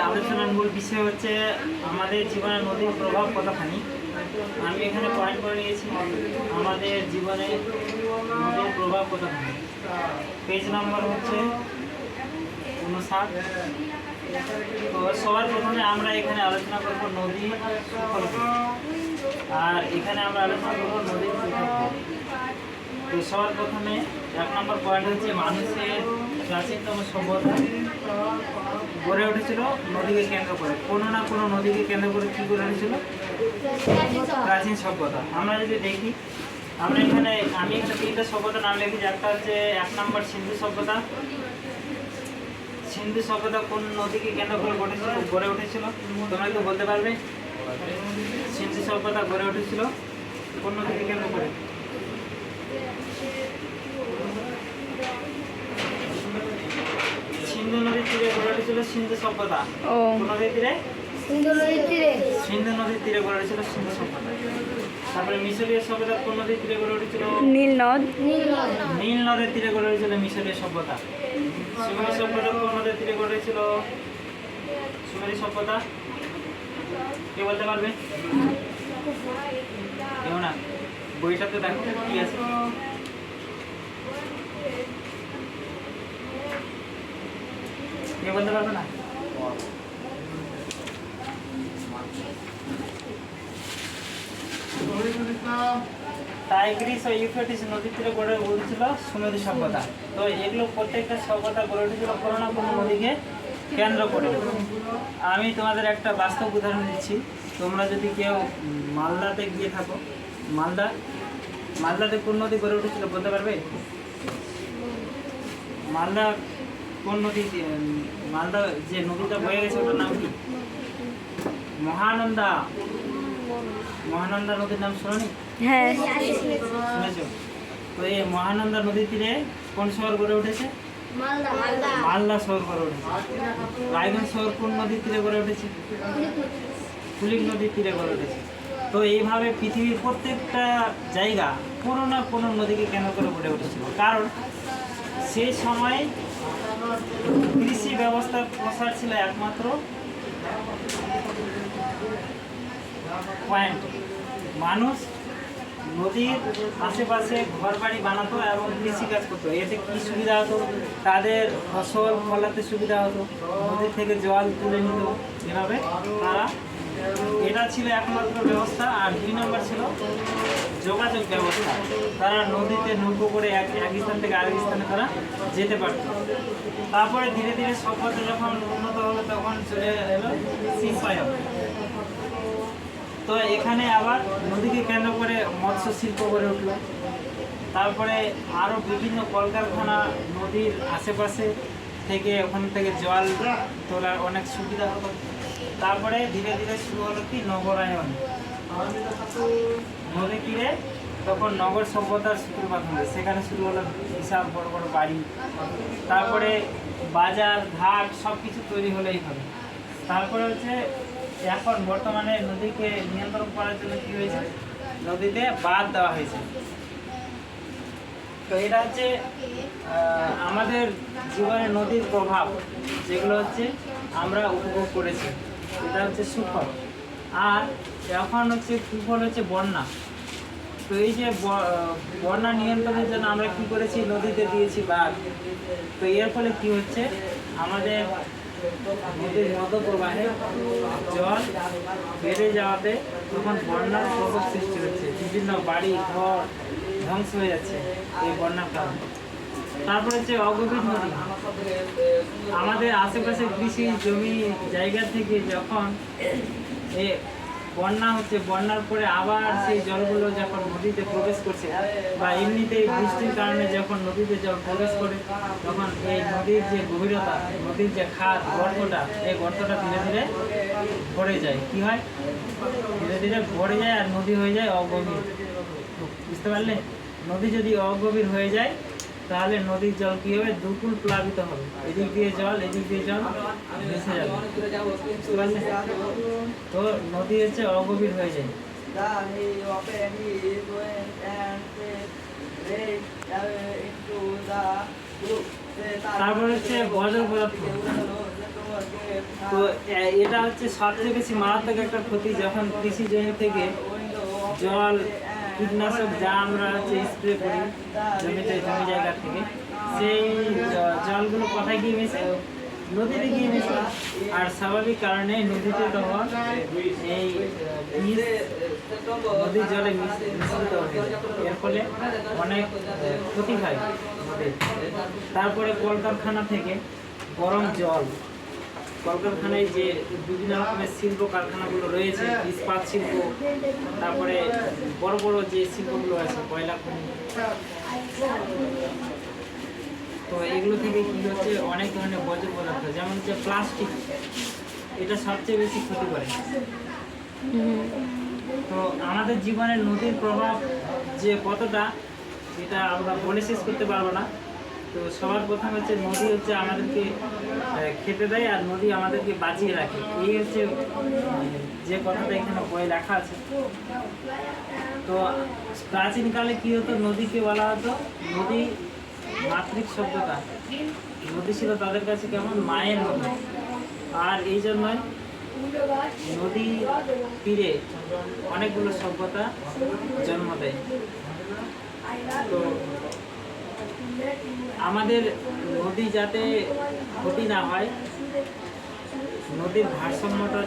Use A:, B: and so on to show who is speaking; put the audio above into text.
A: আলোচনার মূল বিষয় হচ্ছে আমাদের জীবনে নদীর প্রভাব কতখানি। আমি এখানে পয়েন্ট করে নিয়েছি আমাদের জীবনে নদীর প্রভাব কতখানি। পেজ নম্বর হচ্ছে 59। তো সবার প্রথমে আমরা এখানে আলোচনা করব নদী সুফল, আর এখানে আমরা আলোচনা করব নদীর সুফল। তো সবার প্রথমে 1 নম্বর পয়েন্ট হচ্ছে মানুষের প্রাচীনতম সভ্যতা গড়ে উঠেছিল নদীকে কেন্দ্র করে। কোনো না কোনো নদীকে কেন্দ্র করে কী গড়ে উঠেছিল? প্রাচীন সভ্যতা। আমরা যদি দেখি, আমরা এখানে আমি একটা 3টা সভ্যতার নাম লিখেছি। একটা হচ্ছে 1 নম্বর সিন্ধু সভ্যতা। সিন্ধু সভ্যতা কোন নদীকে কেন্দ্র করে গড়ে উঠেছিল? তোমরা কি বলতে পারবে? সিন্ধু সভ্যতা গড়ে উঠেছিল কোন নদীকে কেন্দ্র করে? সিন্ধু নদীর তীরে গড়ে উঠেছিল সিন্ধু সভ্যতা। কোন নদীর তীরে?
B: সিন্ধু নদীর তীরে।
A: সিন্ধু নদীর তীরে গড়ে উঠেছিল সিন্ধু সভ্যতা। তারপরে মিশরীয় সভ্যতা কোন নদীর তীরে গড়ে উঠেছিল?
B: নীল নদ।
A: নীল নদের তীরে গড়ে উঠেছিল মিশরীয় সভ্যতা। সুমেরীয় সভ্যতা কোন নদের তীরে গড়ে উঠেছিল? সুমেরীয় সভ্যতা কে বলতে পারবে? কেউ না? বইটাতে দেখো কি আছে। কে বলতে পারবে না? টাইগ্রিস ও ইউফ্রেটিস নদীর তীরে গড়ে উঠেছিল সুমেরু সভ্যতা। তো এগুলো প্রত্যেকটা সভ্যতা গড়ে উঠেছিল কোনো না কোনো নদীকে কেন্দ্র করে। আমি তোমাদের একটা বাস্তব উদাহরণ দিচ্ছি। তোমরা যদি কেউ মালদাতে গিয়ে থাকো, মালদাতে কোন নদী গড়ে উঠেছিল বলতে পারবে? মালদা কোন নদী? মালদা যে নদীটা বয়ে গেছে ওটার নাম কি? মহানন্দা। মহানন্দা নদীর নাম শোনি?
B: হ্যাঁ,
A: শুনেছো? তো এই মহানন্দা নদীর তীরে কোন শহর গড়ে উঠেছে? মালদা শহর গড়ে উঠেছে। রায়গঞ্জ শহর কোন নদীর তীরে গড়ে উঠেছে? কুলিক নদীর তীরে গড়ে উঠেছে। তো এইভাবে পৃথিবীর প্রত্যেকটা জায়গা কোনো না কোনো নদীকে কেন্দ্র করে গড়ে উঠেছিল। কারণ সেই সময় কৃষি ব্যবস্থার প্রসার ছিল একমাত্র পয়েন্ট। মানুষ নদীর আশেপাশে ঘর বাড়ি বানাতো এবং কৃষিকাজ করতো। এতে কী সুবিধা হতো? তাদের ফসল ফলাতে সুবিধা হতো, নদী থেকে জল তুলে নিত। এভাবে তারা, এটা ছিল একমাত্র ব্যবস্থা। আর 2 নম্বর ছিল যোগাযোগ ব্যবস্থা। তারা নদীতে নৌকো করে এক স্থান থেকে আরেক স্থানে তারা যেতে পারত। তারপরে ধীরে ধীরে সভ্যতা যখন উন্নত হলো তখন চলে এলো শিল্পায়ন। তো এখানে আবার নদীকে কেন্দ্র করে মৎস্য শিল্প গড়ে উঠলো। তারপরে আরও বিভিন্ন কলকারখানা নদীর আশেপাশে থেকে, ওখান থেকে জল তোলার অনেক সুবিধা হলো। তারপরে ধীরে ধীরে শুরু হলো কি নগরায়ন। নদী তীরে তখন নগর সভ্যতার সূত্রপাত হলো। সেখানে শুরু হলো বিশাল বড় বড় বাড়ি। তারপরে বাজার ঘাট সব কিছু তৈরি হলো এইভাবে। তারপরে হচ্ছে এখন বর্তমানে নদীকে নিয়ন্ত্রণ করার জন্য কী হয়েছে? নদীতে বাঁধ দেওয়া হয়েছে। তো এটা হচ্ছে আমাদের জীবনে নদীর প্রভাব, যেগুলো হচ্ছে আমরা উপভোগ করেছি। এটা হচ্ছে সুফল। আর এখন হচ্ছে কুফল হচ্ছে বন্যা। তো এই যে বন্যা নিয়ন্ত্রণের জন্য আমরা কি করেছি? নদীতে দিয়েছি বাঁধ। তো এর ফলে কি হচ্ছে? আমাদের নদীর মধ্যপ্রবাহে জল বেড়ে যাওয়াতে তখন বন্যার প্রকোপ সৃষ্টি হচ্ছে। বিভিন্ন বাড়ি ঘর ধ্বংস হয়ে যাচ্ছে এই বন্যার কারণে। তারপর হচ্ছে অগভীর নদী। আমাদের আশেপাশে কৃষি জমি জায়গা থেকে যখন বন্যা হচ্ছে, বন্যার পরে আবার সেই জলগুলো যখন নদীতে প্রবেশ করছে বা এমনিতেই বৃষ্টির কারণে যখন নদীতে জল প্রবেশ করে, তখন এই নদীর যে গভীরতা, নদীর যে খাদ গর্তটা, এই গর্তটা ধীরে ধীরে ভরে যায়। কি হয়? ধীরে ধীরে ভরে যায় আর নদী হয়ে যায় অগভীর। বুঝতে পারলে? নদী যদি অগভীর হয়ে যায় তাহলে নদীর জল কী হবে? দুকুল প্লাবিত হবে। এদিক দিয়ে জল, এদিক দিয়ে জল ভেসে যাবে। বুঝতে পারলে? তো নদী হচ্ছে অগভীর হয়ে যায়। তারপর হচ্ছে বর্জ্য পদার্থ। তো এটা হচ্ছে সবচেয়ে বেশি মারাত্মক একটা ক্ষতি, যখন কৃষি জমি থেকে জল, কীটনাশক যা আমরা হচ্ছে স্প্রে করি জমি জায়গা থেকে, সেই জলগুলো কোথায় গিয়ে মেশে? নদীতে গিয়ে মেশে। আর স্বাভাবিক কারণে নদীতে তখন এই বিষ নদীর জলে মিশ্রিত হয়ে যায়। এর ফলে অনেক ক্ষতি হয় নদীর। তারপরে কলকারখানা থেকে গরম জল, কলকারখানায় যে বিভিন্ন রকমের শিল্প কারখানাগুলো রয়েছে, ইস্পাত শিল্প, তারপরে বড় বড় যে শিল্পগুলো আছে, কয়লা খনি, তো এগুলো থেকে কী হচ্ছে, অনেক ধরনের বর্জ্য পদার্থ, যেমন হচ্ছে প্লাস্টিক, এটা সবচেয়ে বেশি ক্ষতি করে। তো আমাদের জীবনের নদীর প্রভাব যে কতটা, এটা আমরা বলে শেষ করতে পারবো না। তো সবার প্রথম হচ্ছে নদী হচ্ছে আমাদেরকে খেতে দেয়, আর নদী আমাদেরকে বাঁচিয়ে রাখে। এই হচ্ছে যে কথাটা এখানে বই লেখা আছে। তো প্রাচীনকালে কী হতো, নদীকে বলা হতো নদী মাতৃক সভ্যতা। নদী ছিল তাদের কাছে কেমন মায়ের মতো, আর এই জন্যই নদী তীরে অনেকগুলো সভ্যতা জন্ম দেয়। তো আমাদের নদী যাতে ক্ষতি না হয়, নদীর ভারসাম্যটা